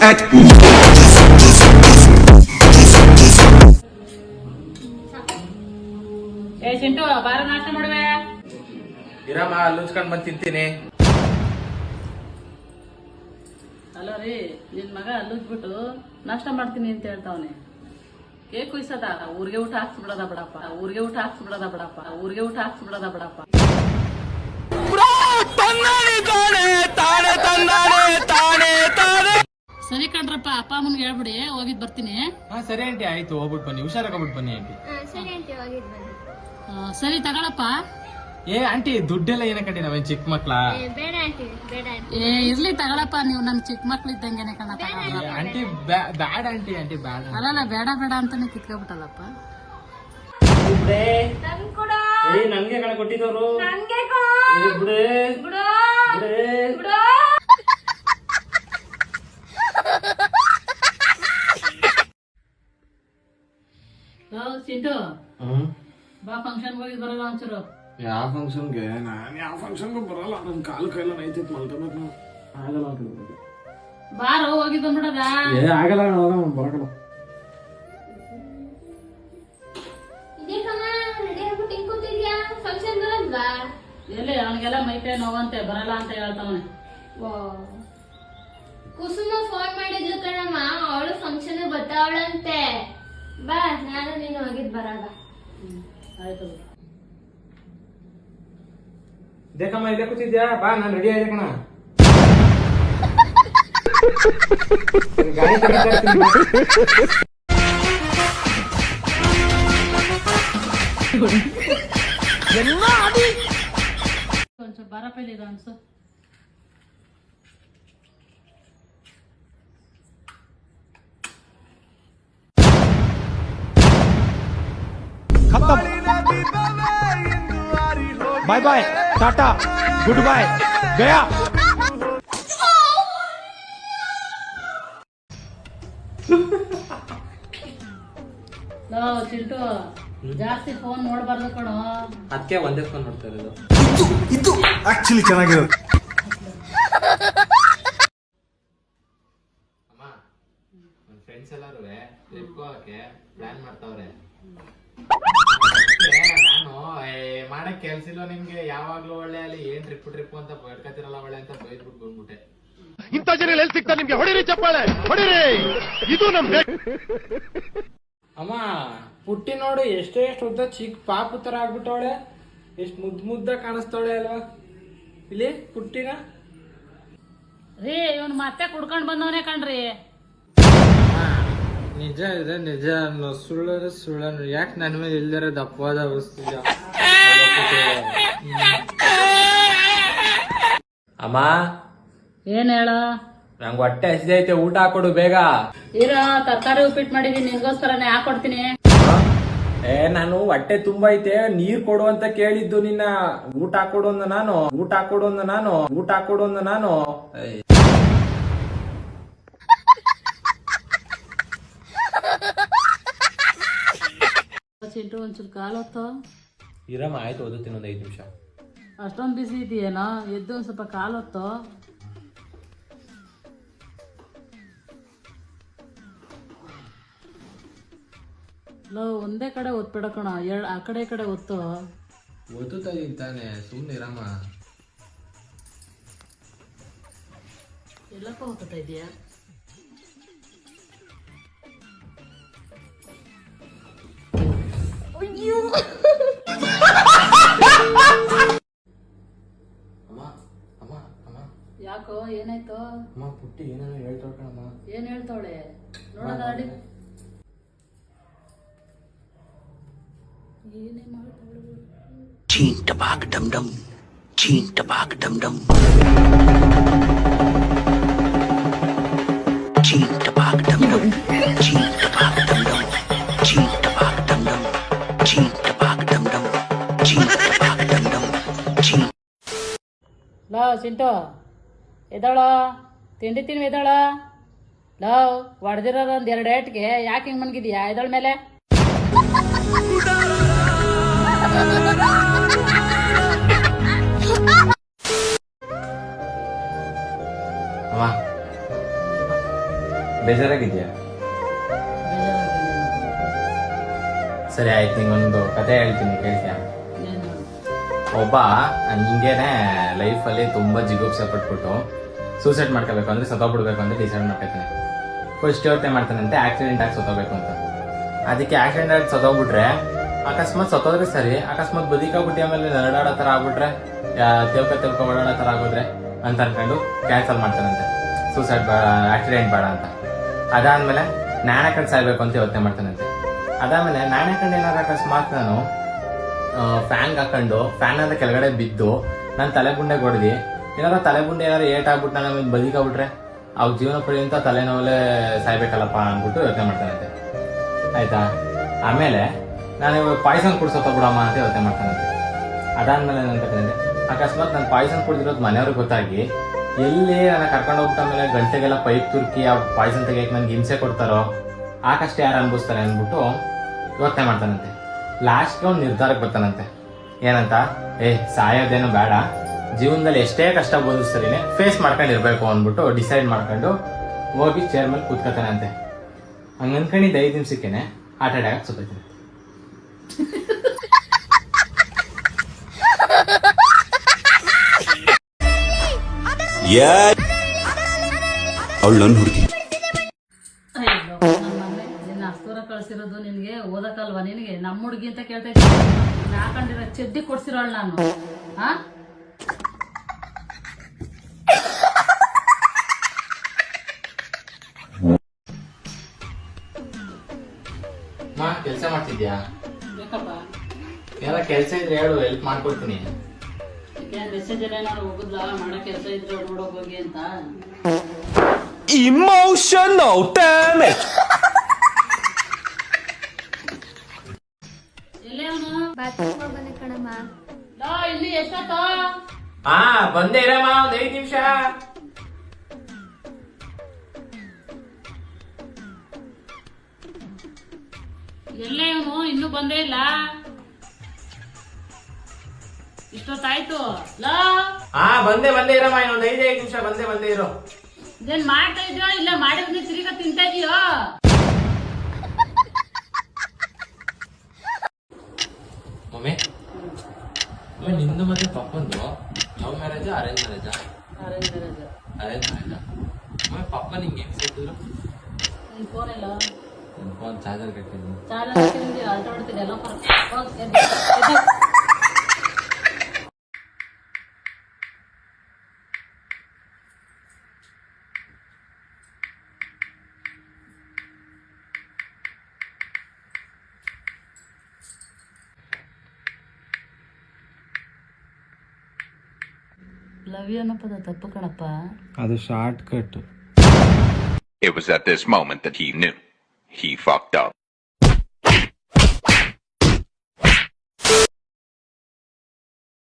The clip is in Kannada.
at ಚಿಂಟು ಬಾರ ನಾಷ್ಟ ಮಾಡುವೆ ಇರಮ್ಮ ಲೂಚ್ಕೊಂಡ್ ಬಂದ್ ತಿಂತೀನಿ. ಅಲ್ಲ ರೀ ನಿನ್ ಮಗ ಅಲ್ಲುಜ್ಬಿಟ್ಟು ನಾಷ್ಟ ಮಾಡ್ತೀನಿ ಅಂತ ಹೇಳ್ತಾವನೆ. ಕೇಕ್ ಕುಯ್ಸದ ಊರಿಗೆ ಊಟ ಹಾಕ್ಸ್ಬಿಡದ ಬಿಡಪ್ಪ, ಊರಿಗೆ ಊಟ ಹಾಕ್ಸ್ಬಿಡದ ಬಿಡಪ್ಪ, ಊರಿಗೆ ಊಟ ಹಾಕ್ಸ್ಬಿಡದ ಬಿಡಪ್ಪ. ಸರಿ ಕಣ್ರಪ್ಪ, ಅಪ್ಪ ಅಮ್ಮನ್ಗೆ ಹೇಳ್ಬಿಡಿ, ಹೋಗಿದ್ ಬರ್ತೀನಿ. ಸರಿ ಆಂಟಿ, ಆಯ್ತು, ಹೋಗ್ಬಿಟ್ಟು ಬನ್ನಿ, ಹುಷಾರಾಗ್ಬಿಟ್ಟು ಬನ್ನಿ ಆಂಟಿ. ಸರಿ ಆಂಟಿ, ಹೋಗಿದ್ ಬನ್ನಿ. ಸರಿ ತಗೊಳಪ್ಪ. ಏ ಆಂಟಿ, ದುಡ್ಡೆಲ್ಲ ಏನಕ್ಕಂಟಿ, ನಾವೇನ್ ಚಿಕ್ಕ ಮಕ್ಳ? ಬೇಡ ಆಂಟಿ, ಬೇಡ ಆಂಟಿ. ಇರ್ಲಿ ತಗೊಳಪ್ಪ, ನೀವು ನನ್ ಚಿಕ್ಕ ಮಕ್ಳು ಇದ್ದಂಗೆನೆ ಕಣ. ಆಂಟಿ ಬ್ಯಾಡ ಆಂಟಿ, ಆಂಟಿ ಬ್ಯಾಡ. ಅಲ್ಲಲ್ಲ ಬೇಡ ಬೇಡ ಅಂತಾನೆ ಕಿತ್ಕೊಬಿಟ್ಟಲ್ಲಪ್ಪ. ನನ್ಗೆ ಕಣ ಕೊಟ್ಟಿದ್ದವ್ರು. ಚಿಂಟು ಬಾ, ಫಂಕ್ಷನ್ ಹೋಗಿ ಬರಲ್ಲ ಒಂಚೂರು. ಯಾವ ಫಂಕ್ಷನ್ಗೆ? ನಾನು ಯಾವ ಫಂಕ್ಷನ್ಗೂ ಬರಲ್ಲ, ನನ್ ಕಾಲು ಕೈಲ ನೈತೈತ್, ಮಲ್ಕೋಬೇಕು. ಆಗಲ್ಲ ಬಾರೋ, ಹೋಗಿ ಬಂದ್ಬಿಡದ. ಆಗಲ್ಲ ಬರಕಲ್ಲ. ಎಲ್ಲಿ ಅವನಿಗೆಲ್ಲ ಮೈಕೈ ನೋವಂತೆ, ಬರಲ್ಲ ಅಂತ ಹೇಳ್ತಾವನೆ. ಕುಸುಮ ಫೋನ್ ಮಾಡಿದ್ಲು ಕಣಮ್ಮ, ಅವಳು ಫಂಕ್ಷನ್ ಬರ್ತಾವಳಂತೆ. ಬಾ, ನಾನು ನೀನು ಹೋಗಿದ್ ಬರಾಗ. ಆಯ್ತು. ದೇಕಮ್ಮ, ಇಲ್ಲೇ ಕೂತಿದ್ಯಾ? ಬಾ, ನಾನು ರೆಡಿ ಆಗಿದೆ ಕಣ. ಗಾಡಿ ಒಂಚೂರು ಬರಪ್ಪ ಇಲ್ಲಿ ಅನ್ಸು. Bye bye tata good bye गया. ಚಿಂಟು, ಜಾಸ್ತಿ ಫೋನ್ ನೋಡ್ಬಾರ್ದು ಕಣೋ. ಅದಕ್ಕೆ ಒಂದೇ ಫೋನ್ ನೋಡ್ತಾ ಇರೋದು. ಇದು ಆಕ್ಚುಲಿ ಚೆನ್ನಾಗಿರೋದು. ಅಮ್ಮ, ನನ್ನ ಫ್ರೆಂಡ್ಸ್ ಎಲ್ಲಾರು ಟ್ರಿಪ್ ಹೋಗಕ್ಕೆ ಪ್ಲಾನ್ ಮಾಡ್ತಾವ್ರೆ. ನಾನು ಮಾಡಕ್ ಕೆಲ್ಸ ಇಲ್ಲ ನಿಮ್ಗೆ, ಯಾವಾಗ್ಲೂ ಒಳ್ಳೆ ಅಲ್ಲಿ ಏನ್ ಟ್ರಿಪ್ ಅಂತ ಬಡ್ಕತಿರಲ್ಲ ಒಳ್ಳೆ ಅಂತ ಬೈದ್ಬಿಟ್ಟು ಬಂದ್ಬಿಟ್ಟೆ. ಇಂಥ ಜನ ಎಲ್ಲಿ ಸಿಗ್ತಾರೆ ನಿಮ್ಗೆ? ಹೊಡಿರಿ ಚಪ್ಪಾಳೆ, ಹೊಡಿರಿ. ಇದು ನಮ್ ಅಮ್ಮ, ಪುಟ್ಟಿ ನೋಡು, ಎಷ್ಟು ಉದ್ದ ಚಿಕ್ಕ ಪಾಪು ತರ ಆಗ್ಬಿಟ್ಟವಳೆ, ಎಷ್ಟು ಮುದ್ದ ಕಾಣಿಸ್ತವಳೆ ಅಲ್ವಾ ಇಲ್ಲಿ ಪುಟ್ಟಿನ. ರೀ, ಇವನ್ ಮತ್ತೆ ಕುಡ್ಕೊಂಡ್ ಬಂದವನೇ ಕಣ್ರಿ. ನಿಜ ಇದೆ, ನಿಜ. ಸುಳ್ಳು ಯಾಕೆ ನನ್ನ ಮೇಲೆ ಇಲ್ದಾರ ದಪ್ಪವಾದ ವಸ್ತು. ಅಮ್ಮ, ಏನ್ ಹೇಳ? ನಂಗೆ ಹೊಟ್ಟೆ ಹಸಿದೈತೆ, ಊಟ ಹಾಕೊಡು ಬೇಗ. ತರಕಾರಿ ಉಪ್ಪಿಟ್ಟು ಮಾಡಿದೀನಿ, ನಿನ್ಗೋಸ್ಕರನೇ ಹಾಕೊಡ್ತೀನಿ. ನಾನು ಹೊಟ್ಟೆ ತುಂಬಾ ಐತೆ, ನೀರ್ ಕೊಡು ಅಂತ ಕೇಳಿದ್ದು ನಿನ್ನ. ಊಟ ಹಾಕೊಡು ಅಂದ ನಾನು, ಊಟ ಹಾಕೊಡು ಅಂದ ನಾನು, ಊಟ ಹಾಕೊಡು ಅಂದ ನಾನು. ಚಿಂಟು, ಒಂಚೂರು ಕಾಲು ಹೊತ್ತು ಇರಮ್ಮ, ಆಯ್ತು, ಓದುತ್ತೀನಿ ಒಂದು 5 ನಿಮಿಷ. ಅಷ್ಟೊಂದು ಬಿಸಿ ಇದೆಯೇನೋ, ಎದ್ದು ಒಂದ್ ಸ್ವಲ್ಪ ಕಾಲು ಹೊತ್ತು. ಒಂದೇ ಕಡೆ ಒತ್ಬೇಡ ಕಣ, ಆ ಕಡೆ ಈ ಕಡೆ ಒತ್ತು. ಓದುತ್ತಾ ಇದೀನಿ ತಾನೆ, ಸುಮ್ಮನೆ ಇರಮ್ಮ. ಎಲ್ಲಪ್ಪ ಓದ್ತಾ ಇದೀಯಾ? ಯಾಕೋ, ಏನಾಯ್ತು? ಅಮ್ಮ, ಪುಟ್ಟಿ ಏನೇನೋ ಹೇಳ್ತಾಳಮ್ಮ. ಏನ್ ಹೇಳ್ತಾವಳೆ ನೋಡೋದ? ಏನೇ ಮಾಡ್ತಾವಳು? ಚೀನ್ ಟಬಾಕ್ ಡಮ್ ಡಮ್, ಚೀನ್ ಟಬಾಕ್ ಡಮ್ ಡಮ್, ಚೀನ್ ಟಬಾಕ್ ಡಮ್ ಡಮ್, ಚೀನ್ ಟಬಾಕ್ ಡಮ್ ಡಮ್, ಚೀನ್ ಟಬಾಕ್ ಡಮ್ ಡಮ್, ಚೀನ್ ಟಬಾಕ್ ಡಮ್ ಡಮ್, ಚೀನ್ ಟಬಾಕ್ ಡಮ್ ಡಮ್, ಚೀನ್. ಚಿಂಟು, ಎದಳ ತಿಂಡಿ ತಿನ್ವಿ, ಎದಳ. ಹೊಡೆದಿರೋದು ಒಂದ್ 2 ಏಟ್ಗೆ ಯಾಕೆ ಹಿಂಗ್ ಮನ್ಗಿದ್ಯಾ? ಎದಳ ಮೇಲೆ. ಅಮ್ಮ, ಬೇಜಾರಾಗಿದ್ಯಾ? ಬೇಜಾರಾಗಿಲ್ಲ. ಸರಿ ಆಯ್ತು, ನಿಂಗೊಂದು ಕತೆ ಹೇಳ್ತೀನಿ, ಕೇಳ್ತೀಯ? ಏನು? ಒಬ್ಬ ಹಿಂಗೇನೆ ಲೈಫಲ್ಲಿ ತುಂಬಾ ಜಿಗುಪ್ಸೆ ಪಟ್ಬಿಟ್ಟು ಸೂಸೈಡ್ ಮಾಡ್ಕೋಬೇಕು ಅಂದ್ರೆ ಸತ್ತೋಗ್ಬಿಡ್ಬೇಕು ಅಂತ ಡಿಸೈಡ್ ಮಾಡ್ಕೊತಾನೆ. ಫಸ್ಟ್ ಯೋಚನೆ ಮಾಡ್ತಾನಂತೆ ಆಕ್ಸಿಡೆಂಟ್ ಆಗಿ ಸತ್ತೋಗ್ಬೇಕು ಅಂತ. ಅದಕ್ಕೆ ಆಕ್ಸಿಡೆಂಟ್ ಆಗಿ ಸತ್ತೋಗ್ಬಿಟ್ರೆ ಅಕಸ್ಮಾತ್ ಸತ್ತೋದ್ರೆ ಸರಿ, ಅಕಸ್ಮಾತ್ ಬದುಕಾಗ್ಬಿಟ್ಟು ಆಮೇಲೆ ನರಡಾಡೋ ತರ ಆಗ್ಬಿಟ್ರೆ, ತಿಳ್ಕೊ ಓಡಾಡೋ ತರ ಆಗೋದ್ರೆ ಅಂತ ಅನ್ಕೊಂಡು ಕ್ಯಾನ್ಸಲ್ ಮಾಡ್ತಾನಂತೆ, ಸೂಸೈಡ್ ಆಕ್ಸಿಡೆಂಟ್ ಬೇಡ ಅಂತ. ಅದಾದ್ಮೇಲೆ ನಾನೇ ಕಂಡು ಸಾಯ್ಬೇಕು ಅಂತ ಯೋಚನೆ ಮಾಡ್ತಾನಂತೆ. ಅದಾದ್ಮೇಲೆ ನಾನೇ ಕಂಡು ಏನಾದ್ರು ಅಕಸ್ಮಾತ್ ನಾನು ಫ್ಯಾನ್ಗೆ ಹಾಕೊಂಡು ಫ್ಯಾನ್ ಅಂತ ಕೆಳಗಡೆ ಬಿದ್ದು ನಾನು ತಲೆಗುಂಡೆ ಹೊಡೆದಿ ಏನಾರ ತಲೆಗುಂಡೆ ಏನಾರು ಏಟ್ ಆಗ್ಬಿಟ್ಟು ನಾನು ಬದುಕಾಗ್ಬಿಟ್ರೆ ಅವ್ರ ಜೀವನ ಪರ್ಯಂತ ತಲೆನೋವಲ್ಲೇ ಸಾಯ್ಬೇಕಲ್ಲಪ್ಪ ಅಂದ್ಬಿಟ್ಟು ಯೋಚನೆ ಮಾಡ್ತಾನಂತೆ. ಆಯ್ತಾ? ಆಮೇಲೆ ನಾನು ಪಾಯ್ಸನ್ ಕುಡ್ಸೋತ ಬಿಡಮ್ಮ ಅಂತ ಯೋಚನೆ ಮಾಡ್ತಾನಂತೆ. ಅದಾದ್ಮೇಲೆ ಏನಂತಂದ್ರೆ ಅಕಸ್ಮಾತ್ ನಾನು ಪಾಯ್ಸನ್ ಕುಡಿದಿರೋದು ಮನೆಯವ್ರಿಗೆ ಗೊತ್ತಾಗಿ ಎಲ್ಲಿ ನನ್ನ ಕರ್ಕೊಂಡು ಹೋಗ್ತಾಮೇಲೆ ಗಂಟೆಗೆಲ್ಲ ಪೈಪ್ ತುರ್ಕಿ ಆ ಪಾಯ್ಸನ್ ತೆಗಿಯಕ್ಕೆ ನನ್ಗೆ ಹಿಂಸೆ ಕೊಡ್ತಾರೋ ಆಕಷ್ಟು ಯಾರು ಅನ್ಭವಿಸ್ತಾರೆ ಅಂದ್ಬಿಟ್ಟು ಯೋಚನೆ ಮಾಡ್ತಾನಂತೆ. ಲಾಸ್ಟ್ಗೆ ಒಂದು ನಿರ್ಧಾರಕ್ಕೆ ಬರ್ತಾನಂತೆ. ಏನಂತ? ಸಾಯೋದೇನು ಬೇಡ, ಜೀವನದಲ್ಲಿ ಎಷ್ಟೇ ಕಷ್ಟ ಬಂದ್ರು ಸರಿನೇ ಫೇಸ್ ಮಾಡ್ಕೊಂಡಿರ್ಬೇಕು ಅಂದ್ಬಿಟ್ಟು ಡಿಸೈಡ್ ಮಾಡ್ಕೊಂಡು ಹೋಗಿ ಚೇರ್ ಮೇಲೆ ಕೂತ್ಕೊತಾನಂತೆ. ಹಂಗ ಅನ್ಕೊಂಡಿದ್ದ 5 ನಿಮಿಷಕ್ಕೇನೆ ಹಾರ್ಟ್ ಅಟ್ಯಾಕ್ ಸತ್ತೋಯ್ತಾನೆ. ಅವಳು ನನ್ನ ಹುಡುಗಿ. ಅಯ್ಯೋ, ನನ್ನ ಮಗನೇ, ನಿನ್ನ ಅಷ್ಟೂರ ಕಳ್ಸಿರೋದು ನಿನ್ಗೆ ಓದಕ್ಕಲ್ವಾ? ನಿನಗೆ ನಮ್ಮ ಹುಡುಗಿ ಅಂತ ಕೇಳ್ತಾ ಇದ್ದೀನಿ. ಹಾಕೊಂಡಿರೋ ಚಡ್ಡಿ ಕೊಡ್ಸಿರೋಳು ನಾನು. ಹಾ, ಕೆಲಸ ಮಾಡ್ತಿದ್ಯಾ? ಬೇಕಪ್ಪ. ಎಲ್ಲ ಕೆಲಸ ಇದ್ರೆ ಹೇಳು, ಹೆಲ್ಪ್ ಮಾಡ್ಕೊಡ್ತೀನಿ. ಮೆಸೇಜ್ ಏನಾದ್ರು ಹೋಗುದ್ಲಾ? ಮಾಡೋ ಕೆಲಸ ಇದ್ರೆ ನೋಡೋಕ್ ಹೋಗಿ ಅಂತ. Emotional damage. ಎಲ್ಲೇ ಅವನು? ಬಾತ್ರೂಮ್ ಬಂದೆ ಕಣಮ್ಮ. ಇಲ್ಲಿ ಎಷ್ಟೊತ್ತ? ಬಂದೇ ಇರಮ್ಮ, ಒಂದು 5 ನಿಮಿಷ. ಎಲ್ಲೇ ಅವನು? ಇನ್ನೂ ಬಂದೇ ಇಲ್ಲ. ಇಷ್ಟೊತ್ತಾಯ್ತು. ಬಂದೇ ಇರಮ್ಮ, ಇನ್ನೊಂದು 5 ನಿಮಿಷ. ಬಂದೇ ಇರೋ. ಇದೇನ್ ಮಾಡ್ತಾ ಇದೀಯೋ ಇಲ್ಲ ಮಾಡಿದ್ನಿ ತಿರ್ಗಾ ತಿಂತಾ ಇದೀಯೋ? ಮಮ್ಮಿ, ನಿಂದು ಮತ್ತೆ ಪಪ್ಪಂದು love marriage arrange marriage? Arrange marriage. Arrange marriage. Papa ನಿಂಗೆ ಹೆಂಗ್ ಸಿಕ್ಕಿದ್ರು? ನಿನ್ ಫೋನ್ ಇಲ್ಲ? Phone charger ಕಟ್ಟಿದ್ದೀನಿ. ಚಾರ್ಜರ್ ಹಾಕಿದ್ರೆ ಅಲ್ಟ ಹೊಡ್ತೀನಿ ಎಲ್ಲ ಲವ್ ಯು ಅನ್ನೋ ಪದ ತಪ್ಪು ಕಣಪ್ಪ. ಅದು short cut. It was at this moment that he knew. He fucked up.